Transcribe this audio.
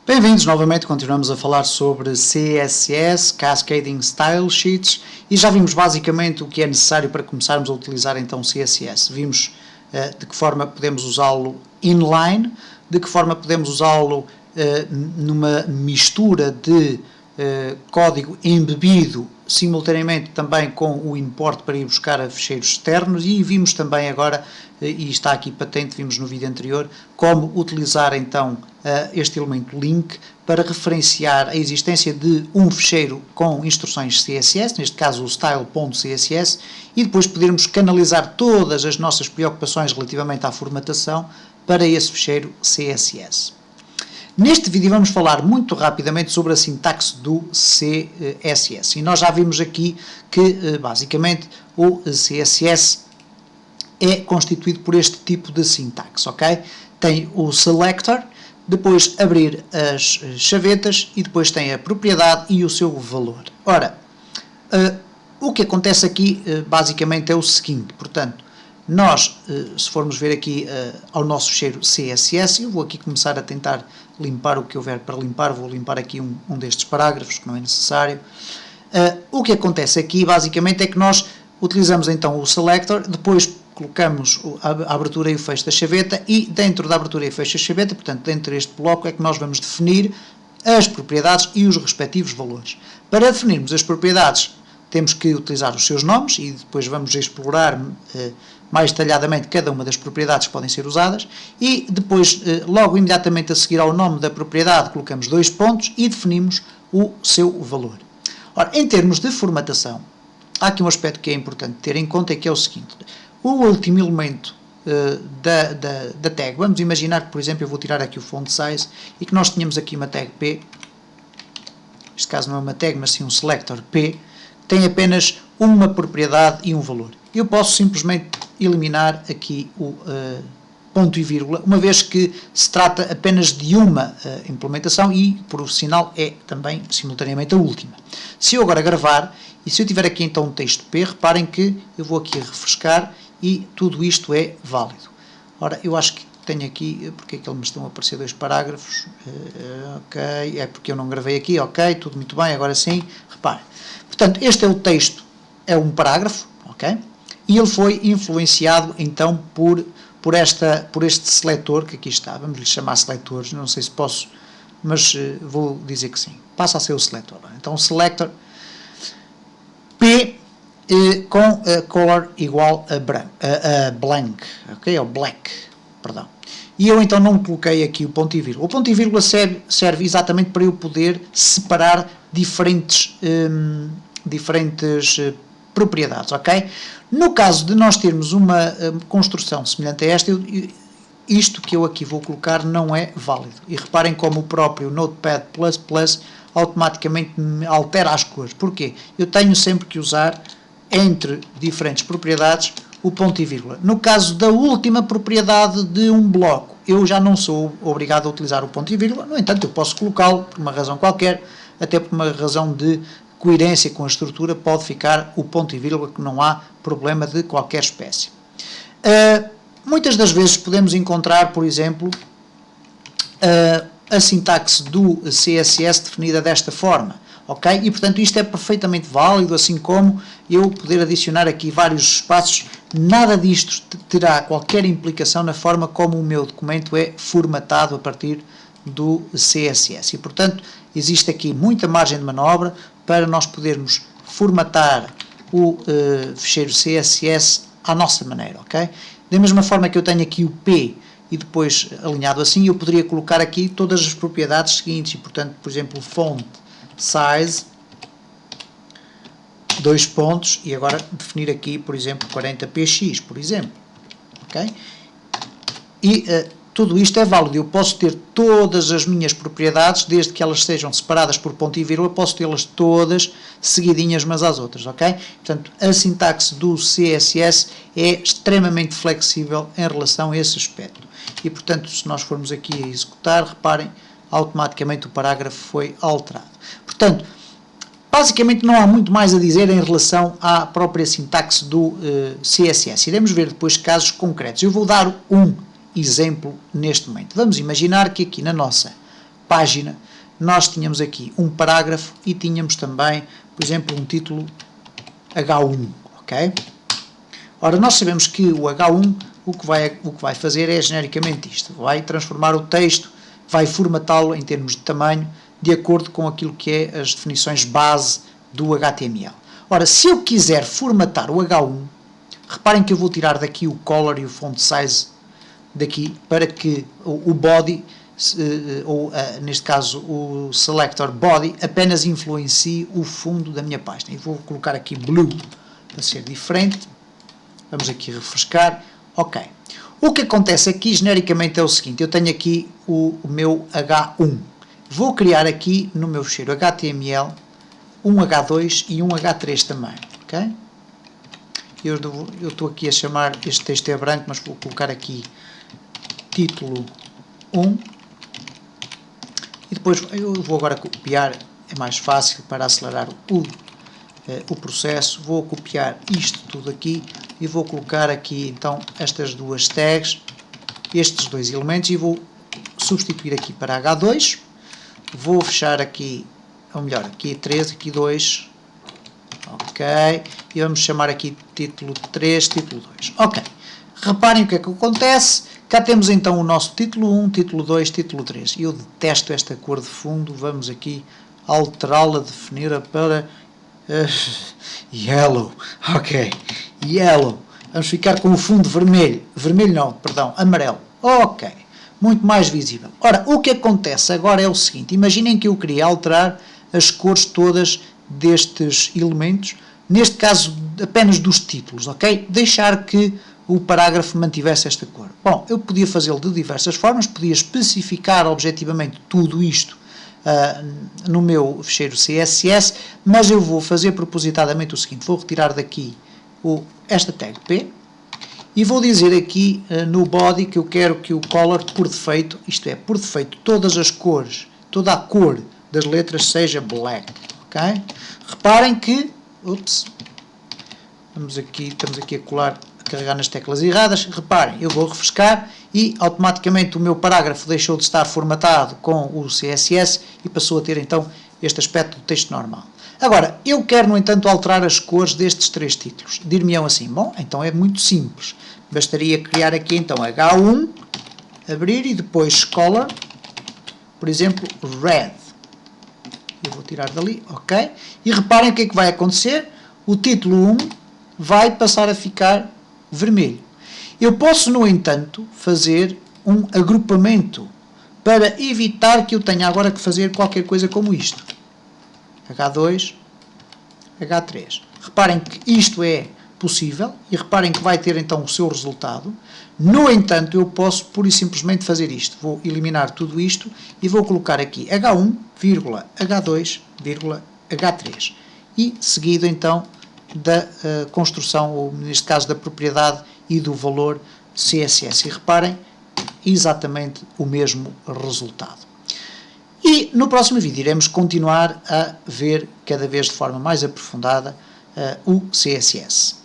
Bem-vindos novamente, continuamos a falar sobre CSS, Cascading Style Sheets, e já vimos basicamente o que é necessário para começarmos a utilizar então CSS. Vimos de que forma podemos usá-lo inline, de que forma podemos usá-lo numa mistura de código embebido simultaneamente também com o import para ir buscar a ficheiros externos, e vimos também agora, e está aqui patente, vimos no vídeo anterior, como utilizar então este elemento link para referenciar a existência de um ficheiro com instruções CSS, neste caso o style.css, e depois podermos canalizar todas as nossas preocupações relativamente à formatação para esse ficheiro CSS. Neste vídeo vamos falar muito rapidamente sobre a sintaxe do CSS, e nós já vimos aqui que basicamente o CSS é constituído por este tipo de sintaxe, ok? Tem o selector, depois abrir as chavetas e depois tem a propriedade e o seu valor. Ora, o que acontece aqui basicamente é o seguinte, portanto, nós, se formos ver aqui ao nosso ficheiro CSS, eu vou aqui começar a tentar limpar o que houver para limpar, vou limpar aqui um destes parágrafos que não é necessário. O que acontece aqui basicamente é que nós utilizamos então o selector, depois colocamos a abertura e o fecho da chaveta, e dentro da abertura e fecho da chaveta, portanto dentro deste bloco, é que nós vamos definir as propriedades e os respectivos valores. Para definirmos as propriedades temos que utilizar os seus nomes, e depois vamos explorar mais detalhadamente cada uma das propriedades que podem ser usadas, e depois, logo imediatamente a seguir ao nome da propriedade, colocamos dois pontos e definimos o seu valor. Ora, em termos de formatação, há aqui um aspecto que é importante ter em conta, que é o seguinte: o último elemento da tag, vamos imaginar que, por exemplo, eu vou tirar aqui o font size e que nós tínhamos aqui uma tag P, neste caso não é uma tag, mas sim um selector P, tem apenas uma propriedade e um valor. Eu posso simplesmente eliminar aqui o ponto e vírgula, uma vez que se trata apenas de uma implementação e, por sinal, é também simultaneamente a última. Se eu agora gravar, e se eu tiver aqui então um texto P, reparem que eu vou aqui refrescar e tudo isto é válido. Ora, eu acho que tenho aqui, porque é que me estão a aparecer dois parágrafos? Ok, é porque eu não gravei aqui, ok, tudo muito bem, agora sim, reparem. Portanto, este é o texto, é um parágrafo, ok? E ele foi influenciado então por este seletor que aqui está. Vamos lhe chamar seletores, não sei se posso, mas vou dizer que sim. Passa a ser o seletor. Então o selector P com color igual a blank, ok? Ou black, perdão. E eu então não coloquei aqui o ponto e vírgula. O ponto e vírgula serve exatamente para eu poder separar diferentes propriedades, ok? No caso de nós termos uma construção semelhante a esta, isto que eu aqui vou colocar não é válido. E reparem como o próprio Notepad++ automaticamente me altera as cores. Porquê? Eu tenho sempre que usar entre diferentes propriedades o ponto e vírgula. No caso da última propriedade de um bloco, eu já não sou obrigado a utilizar o ponto e vírgula, no entanto eu posso colocá-lo por uma razão qualquer, até por uma razão de coerência com a estrutura, pode ficar o ponto e vírgula, que não há problema de qualquer espécie. Muitas das vezes podemos encontrar, por exemplo, a sintaxe do CSS definida desta forma, ok? E portanto isto é perfeitamente válido, assim como eu poder adicionar aqui vários espaços. Nada disto terá qualquer implicação na forma como o meu documento é formatado a partir do CSS, e portanto existe aqui muita margem de manobra para nós podermos formatar o ficheiro CSS à nossa maneira, ok? Da mesma forma que eu tenho aqui o P e depois alinhado assim, eu poderia colocar aqui todas as propriedades seguintes, e portanto, por exemplo, font size, dois pontos, e agora definir aqui, por exemplo, 40px, por exemplo, ok? E tudo isto é válido. Eu posso ter todas as minhas propriedades, desde que elas sejam separadas por ponto e vírgula, posso tê-las todas seguidinhas umas às outras, ok? Portanto, a sintaxe do CSS é extremamente flexível em relação a esse aspecto. E, portanto, se nós formos aqui a executar, reparem, automaticamente o parágrafo foi alterado. Portanto, basicamente não há muito mais a dizer em relação à própria sintaxe do CSS. Iremos ver depois casos concretos. Eu vou dar um exemplo neste momento. Vamos imaginar que aqui na nossa página, nós tínhamos aqui um parágrafo e tínhamos também, por exemplo, um título H1, ok? Ora, nós sabemos que o H1 o que vai fazer é genericamente isto, vai transformar o texto, vai formatá-lo em termos de tamanho, de acordo com aquilo que é as definições base do HTML. Ora, se eu quiser formatar o H1, reparem que eu vou tirar daqui o color e o font size daqui, para que o body, ou neste caso o selector body, apenas influencie o fundo da minha página. E vou colocar aqui blue, para ser diferente. Vamos aqui refrescar. Ok. O que acontece aqui, genericamente, é o seguinte. Eu tenho aqui o meu H1. Vou criar aqui, no meu ficheiro HTML, um H2 e um H3 também. Ok? Eu estou aqui a chamar, este texto é branco, mas vou colocar aqui título 1. E depois eu vou agora copiar, é mais fácil para acelerar o processo. Vou copiar isto tudo aqui e vou colocar aqui então estas duas tags, estes dois elementos, e vou substituir aqui para H2. Vou fechar aqui, ou melhor, aqui 3, aqui 2, ok, e vamos chamar aqui título 3, título 2, ok. Reparem o que é que acontece. Cá temos então o nosso título 1, título 2, título 3. Eu detesto esta cor de fundo, vamos aqui alterá-la, definir-a para yellow, ok, yellow. Vamos ficar com o fundo vermelho, vermelho não, perdão, amarelo, ok, muito mais visível. Ora, o que acontece agora é o seguinte, imaginem que eu queria alterar as cores todas destes elementos, neste caso apenas dos títulos, ok? Deixar que o parágrafo mantivesse esta cor. Bom, eu podia fazê-lo de diversas formas, podia especificar objetivamente tudo isto no meu ficheiro CSS, mas eu vou fazer propositadamente o seguinte, vou retirar daqui esta tag P e vou dizer aqui no body que eu quero que o color por defeito, isto é, por defeito todas as cores, toda a cor das letras seja black, ok? Reparem que, estamos aqui a carregar nas teclas erradas, reparem, eu vou refrescar e automaticamente o meu parágrafo deixou de estar formatado com o CSS e passou a ter então este aspecto do texto normal. Agora, eu quero no entanto alterar as cores destes três títulos. Dir-me-ão assim, bom, então é muito simples, bastaria criar aqui então H1, abrir e depois color, por exemplo, red. Eu vou tirar dali, ok, e reparem o que é que vai acontecer, o título 1 vai passar a ficar vermelho. Eu posso, no entanto, fazer um agrupamento para evitar que eu tenha agora que fazer qualquer coisa como isto. H2, H3. Reparem que isto é possível e reparem que vai ter então o seu resultado. No entanto, eu posso pura e simplesmente fazer isto. Vou eliminar tudo isto e vou colocar aqui H1, H2, H3. E seguido então da construção, ou neste caso da propriedade e do valor CSS. E reparem, exatamente o mesmo resultado. E no próximo vídeo iremos continuar a ver cada vez de forma mais aprofundada o CSS.